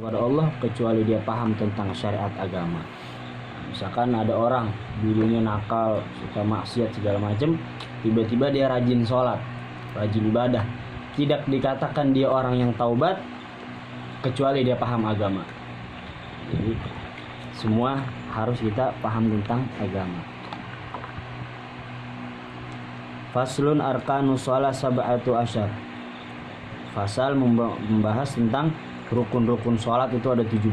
kepada Allah kecuali dia paham tentang syariat agama. Misalkan ada orang dulunya nakal, suka maksiat segala macam, tiba-tiba dia rajin sholat, rajin ibadah, tidak dikatakan dia orang yang taubat kecuali dia paham agama. Jadi semua harus kita paham tentang agama. Faslun arkanus shalah sab'atu asyar. Fasal membahas tentang rukun-rukun sholat itu ada 17.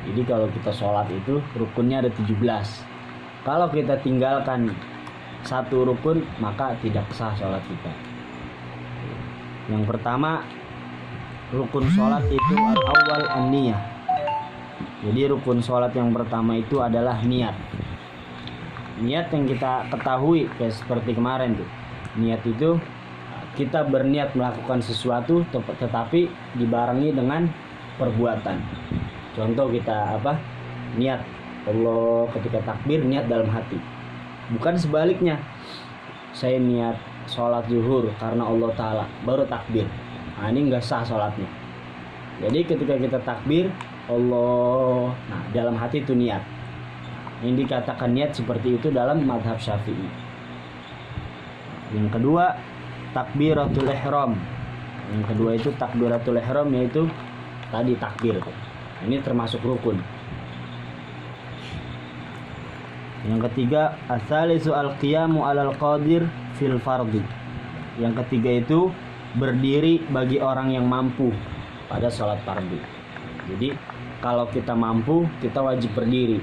Jadi kalau kita sholat itu rukunnya ada 17. Kalau kita tinggalkan satu rukun maka tidak sah sholat kita. Yang pertama, rukun sholat itu al-awwal an-niyah. Jadi rukun sholat yang pertama itu adalah niat. Niat yang kita ketahui kayak seperti kemarin tuh. Niat itu kita berniat melakukan sesuatu tetapi dibarengi dengan perbuatan. Contoh kita niat Allah ketika takbir, niat dalam hati. Bukan sebaliknya. Saya niat sholat zuhur karena Allah Ta'ala baru takbir. Nah ini nggak sah sholatnya. Jadi ketika kita takbir Allah, nah dalam hati itu niat. Ini dikatakan niat seperti itu dalam mazhab Syafi'i. Yang kedua, takbiratul ihram. Yang kedua itu takbiratul ihram, yaitu tadi takbir. Ini termasuk rukun. Yang ketiga, as-salisu al-qiyamu 'alal qadir fil fardhi. Yang ketiga itu berdiri bagi orang yang mampu pada sholat fardu. Jadi kalau kita mampu, kita wajib berdiri.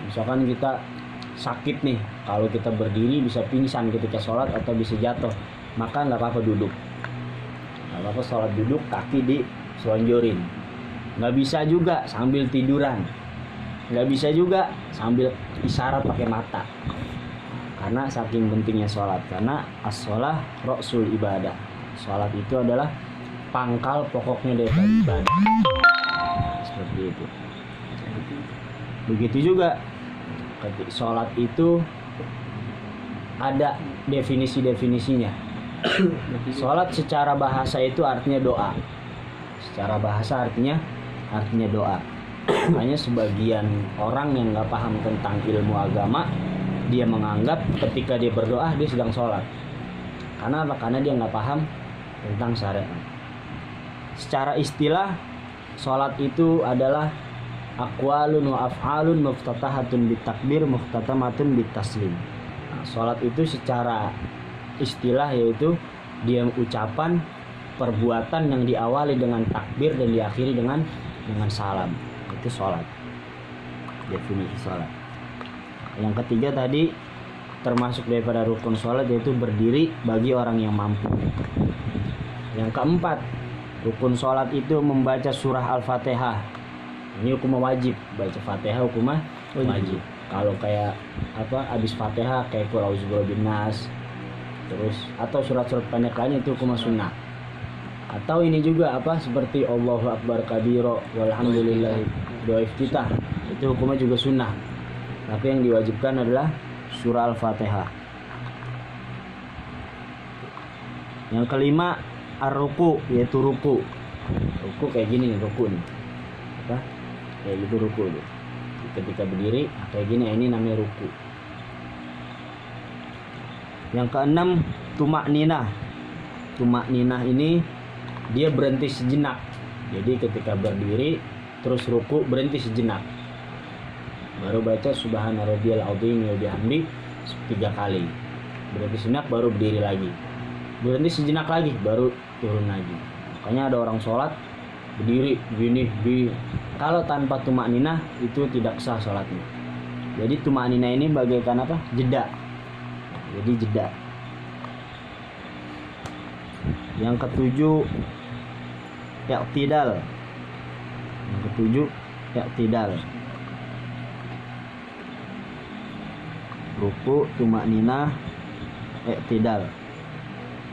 Misalkan kita sakit nih, kalau kita berdiri bisa pingsan ketika sholat atau bisa jatuh, maka nggak apa-apa duduk. Nggak apa-apa sholat duduk, kaki diselonjorin. Nggak bisa juga sambil tiduran. Nggak bisa juga sambil isyarat pakai mata. Karena saking pentingnya sholat. Karena as-sholah ra'sul ibadah. Sholat itu adalah pangkal pokoknya dari ibadah. Seperti itu. Begitu juga sholat itu ada definisi-definisinya. Sholat secara bahasa itu artinya doa. Secara bahasa artinya doa. Makanya sebagian orang yang nggak paham tentang ilmu agama, dia menganggap ketika dia berdoa dia sedang sholat. Karena apa? Karena dia nggak paham tentang syariat. Secara istilah, sholat itu adalah aqwalun wa af'alun muftatahatun bitakbir muftatamatun bitaslim. Nah, sholat itu secara istilah yaitu dia ucapan perbuatan yang diawali dengan takbir dan diakhiri dengan salam. Itu sholat. Definisi sholat. Yang ketiga tadi termasuk daripada rukun sholat yaitu berdiri bagi orang yang mampu. Yang keempat, rukun sholat itu membaca surah Al-Fatihah. Ini hukum wajib, baca Fatihah hukum wajib. Kalau kayak habis Fatihah kayak qul a'udzu birabbin nas, terus atau surat-surat pendek lain itu hukum sunnah. Atau ini juga seperti Allahu Akbar kabiro walhamdulillah doa iftitah, itu hukumnya juga sunnah. Tapi yang diwajibkan adalah surah Al-Fatihah. Yang kelima, ar-ruku, yaitu ruku. Ruku kayak gini nih, ruku nih. Kayak gitu ruku tuh. Ketika berdiri kayak gini, ini namanya ruku. Yang keenam, tumak ninah. Tumak ninah ini dia berhenti sejenak. Jadi ketika berdiri terus ruku berhenti sejenak. Baru baca subhana rabbiyal azim wa bihamdi 3 kali. Berhenti sejenak baru berdiri lagi. Berhenti sejenak lagi baru turun lagi. Makanya ada orang sholat berdiri gini. Kalau tanpa tumak ninah itu tidak sah sholatnya. Jadi tumak ninah ini bagaikan jeda. Jadi jeda. Yang ketujuh, i'tidal. Ruku, tumak ninah, i'tidal.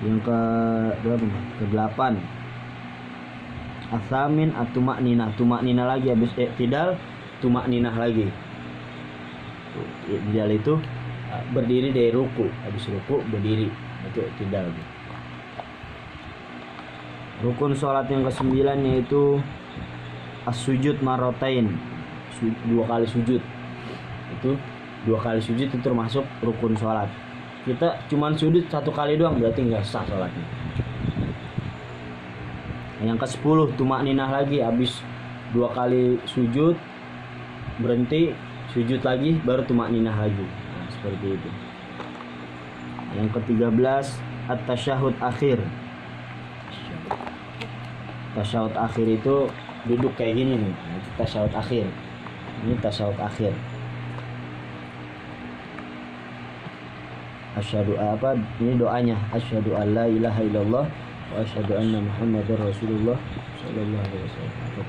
Yang ke-8, asamin atumak ninah. Tumak ninah lagi, habis i'tidal tumak ninah lagi. I'tidal itu berdiri dari ruku, habis ruku berdiri, itu i'tidal. Rukun sholat yang ke-9 yaitu as-sujud marrotain, 2 kali sujud. Itu 2 kali sujud itu termasuk rukun sholat. Kita cuman sujud 1 kali doang berarti nggak sah sholatnya. Yang ke-10 tumakninah lagi, habis 2 kali sujud berhenti, sujud lagi baru tumakninah lagi. Nah, seperti itu. Yang ke-13 at-tasyahud akhir. Tasyahud akhir itu duduk kayak gini nih. Nah, itu tasyahud akhir. Ini tasyahud akhir. Asyhadu apa? Ini doanya. Asyhadu alla ilaha illallah wa asyhadu anna Muhammadar Rasulullah sallallahu alaihi wasallam.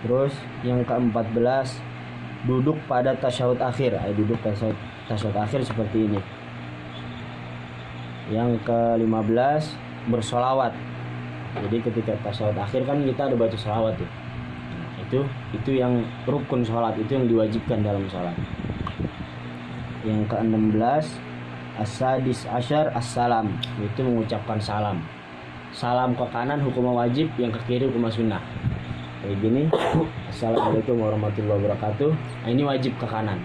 Terus yang ke-14 duduk pada tasyahud akhir. Duduk tasyahud akhir seperti ini. Yang ke-15 bersolawat. Jadi ketika tasyahud akhir kan kita ada baca sholawat tuh. Nah, itu yang rukun sholat, itu yang diwajibkan dalam sholat. Yang ke-16 as-sadis asyar as-salam, itu mengucapkan salam. Salam ke kanan hukum wajib, yang ke kiri hukum sunnah. Kayak gini. Assalamualaikum warahmatullahi wabarakatuh. Nah, ini wajib ke kanan.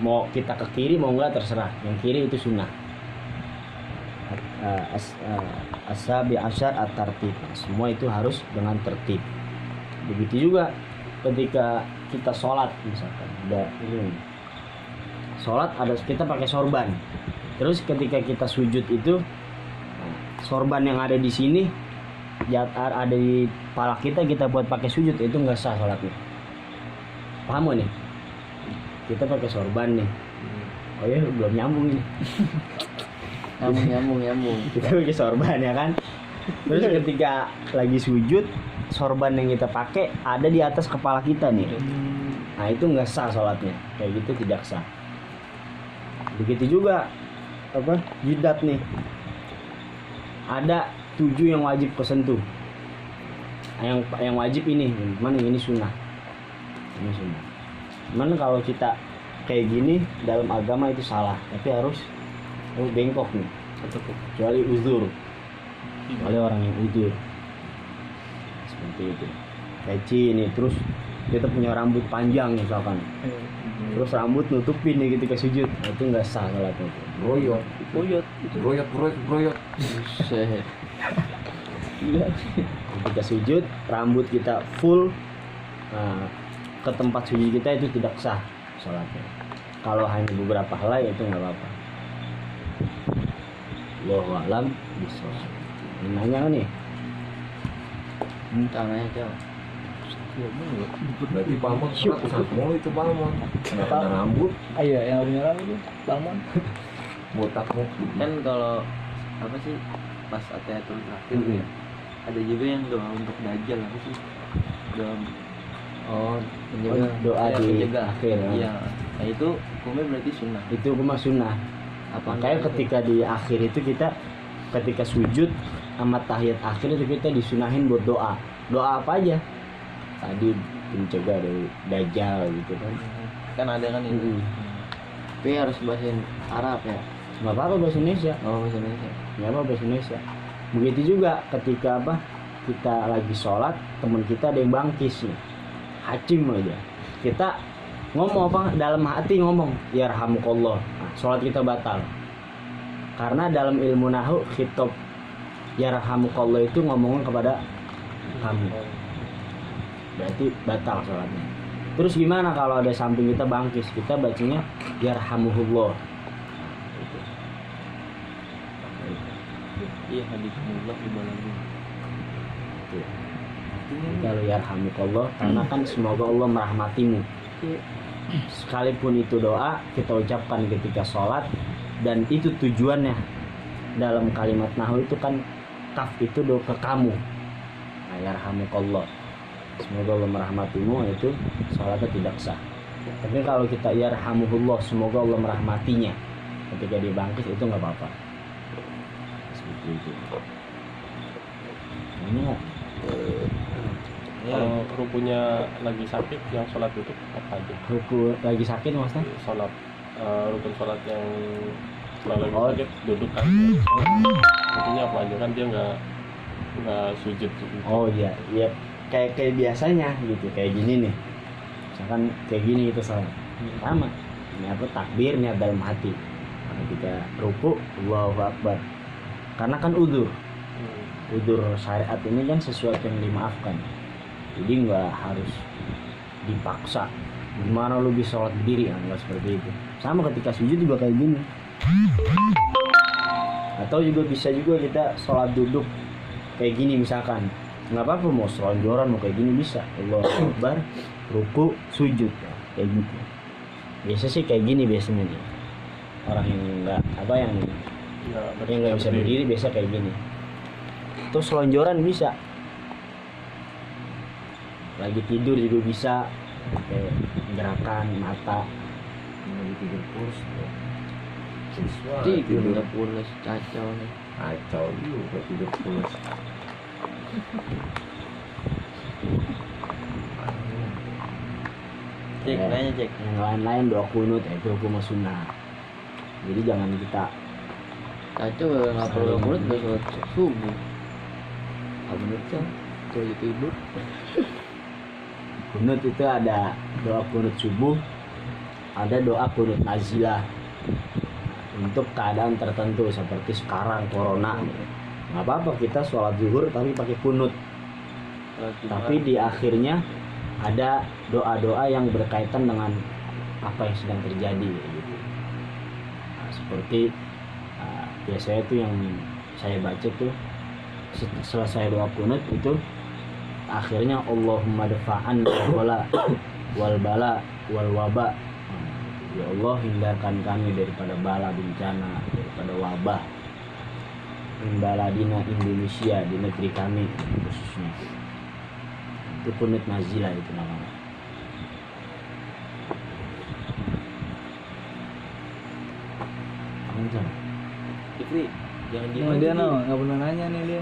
Mau kita ke kiri mau enggak terserah. Yang kiri itu sunnah. As-sabi asyar at-tartib. Semua itu harus dengan tertib. Begitu juga ketika kita sholat, misalkan ada ini sholat, ada kita pakai sorban. Terus ketika kita sujud itu sorban yang ada di sini ada di kepala kita buat pakai sujud, itu nggak sah sholatnya. Paham nih? Kita pakai sorban nih. Oh ya, belum nyambung ini. nyambung. Kita pakai sorban ya kan. Terus ketika lagi sujud, sorban yang kita pakai ada di atas kepala kita nih. Nah, itu nggak sah sholatnya. Kayak gitu tidak sah. Begitu juga jidat nih. Ada 7 yang wajib kesentuh. Yang wajib ini, mana ini sunnah. Ini sunnah. Cuman kalau kita kayak gini dalam agama itu salah, tapi harus bengkok nih. Kecuali uzur. Kecuali orang yang uzur. Seperti itu. Peci nih, terus kita punya rambut panjang misalkan. Terus rambut nutupin nih ketika sujud, itu nggak sah sholatnya. Broyot. Ketika sujud, rambut kita full ke tempat sujud kita, itu tidak sah sholatnya. Kalau hanya beberapa helai itu nggak apa-apa. Allahu a'lam bishawab. Nanya nih. Tanya aja. Berarti Palmon mau itu Palmon. Kenapa ada rambut? Iya, yang punya rambut itu Palmon. Botak mau. Kan kalau apa sih pas atiatul terakhir ya, ada juga yang doa untuk dajjal apa sih? Doa di penjaga akhir. Iya. Nah, itu hukumnya berarti sunnah. Itu hukumnya sunnah. Makanya ketika di akhir itu kita ketika sujud sama tahiyat akhir itu kita disunahin buat doa. Doa apa aja? Tadi mencegah dari dajjal gitu kan. Kan ada kan itu. Tapi harus bahasa Arab ya. Nggak apa-apa bahasa Indonesia. Oh, bahasa Indonesia. Nggak apa bahasa Indonesia. Begitu juga ketika kita lagi sholat, teman kita ada yang bangkis nih, hacim aja. Kita ngomong dalam hati ngomong yarhamukallah. Nah, sholat kita batal. Karena dalam ilmu nahwu khitab yarhamukallah itu ngomongin kepada kamu. Berarti batal sholatnya. Terus gimana kalau ada samping kita bangkis? Kita bacanya yarhamuhullah. Iya, haditsullah ibalagu. Kalau yarhamukallah, karena kan semoga Allah merahmatimu. Sekalipun itu doa kita ucapkan ketika sholat, dan itu tujuannya dalam kalimat nahwu itu kan kaf itu doa ke kamu. Nah, yarhamukallah, semoga Allah merahmatimu, itu sholatnya tidak sah. Tapi kalau kita yarhamuhullah, semoga Allah merahmatinya, ketika dia bangkit itu nggak apa-apa. Seperti itu. Ini Kalau rukunya lagi sakit yang sholat duduk apa aja? ruku lagi sakit maksudnya? Sholat rukun sholat yang kalau lagi Oh. sakit duduk kan? Rukunnya apa aja kan dia nggak sujud. Oh iya. kayak biasanya gitu, kayak gini nih. Misalkan kayak gini gitu sama ini apa, takbir niat dalam hati. Karena kita ruku Allahu Akbar. Karena kan udzur syariat ini kan sesuatu yang dimaafkan. Jadi nggak harus dipaksa. Gimana lu bisa sholat berdiri, nggak seperti itu. Sama ketika sujud juga kayak gini. Atau juga bisa juga kita sholat duduk kayak gini misalkan. Nggak apa-apa mau selonjoran mau kayak gini bisa. Allahu Akbar, ruku, sujud kayak gitu. Biasa sih kayak gini biasanya nih. Orang yang nggak apa yang nggak bisa berdiri biasa kayak gini. Terus selonjoran bisa. Lagi tidur juga bisa. Kayak gerakan mata. Lagi tidur pulas. Siswa Tidur udah pulas, kacau nih. kacau juga tidur pulas. Cek, nanya cek. Yang lain-lain doa kunut itu hukum sunnah. Jadi jangan kita Kacau nggak perlu kurut udah sholat subuh. Apa betul? Tuh aja tidur. kunut itu ada doa kunut subuh, ada doa kunut nazilah untuk keadaan tertentu seperti sekarang corona. Nggak apa-apa kita sholat zuhur tapi pakai kunut. Tapi di akhirnya ada doa-doa yang berkaitan dengan apa yang sedang terjadi gitu. Nah, seperti biasanya itu yang saya baca tuh selesai doa kunut itu akhirnya Allahumma dafa'an wal bala wal waba. Ya Allah hindarkan kami daripada bala bencana, daripada wabah. Min baladina Indonesia, di negeri kami khususnya. Itu kunut nazilah itu namanya. Anjay. Fikri, jangan diem Nih aja. dia nggak pernah nanya nih dia.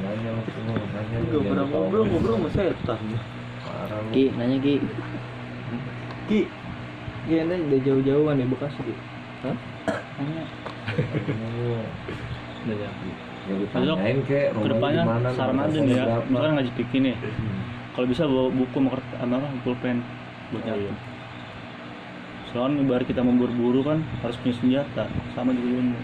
Nanya waktu mau nanya. Gak pernah ngobrol sama setan. Parah lu. Ki, nanya Ki. Ki, Iya nih udah jauh-jauhan di Bekasi dia. Hah? Nanya. Udah ya. Ya ditanyain kek Kedepannya rumahnya di mana, saran nomor aja telepon nih ya, berapa. misalkan ngaji fikih nih, kalau bisa bawa buku sama pulpen buat nyatet. Soalnya ibarat kita mau berburu kan harus punya senjata, sama juga ilmu.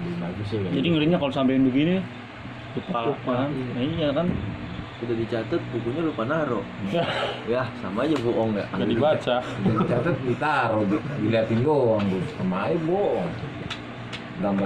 Lebih bagus sih kayak Jadi gitu. ngerinya kalau sampein begini lupa kan? Nah, iya kan, udah dicatat bukunya lupa naro. Ya, sama aja bohong nggak? udah dibaca. Udah dicatat ditaruh, diliatin doang, sama aja bohong. Gambar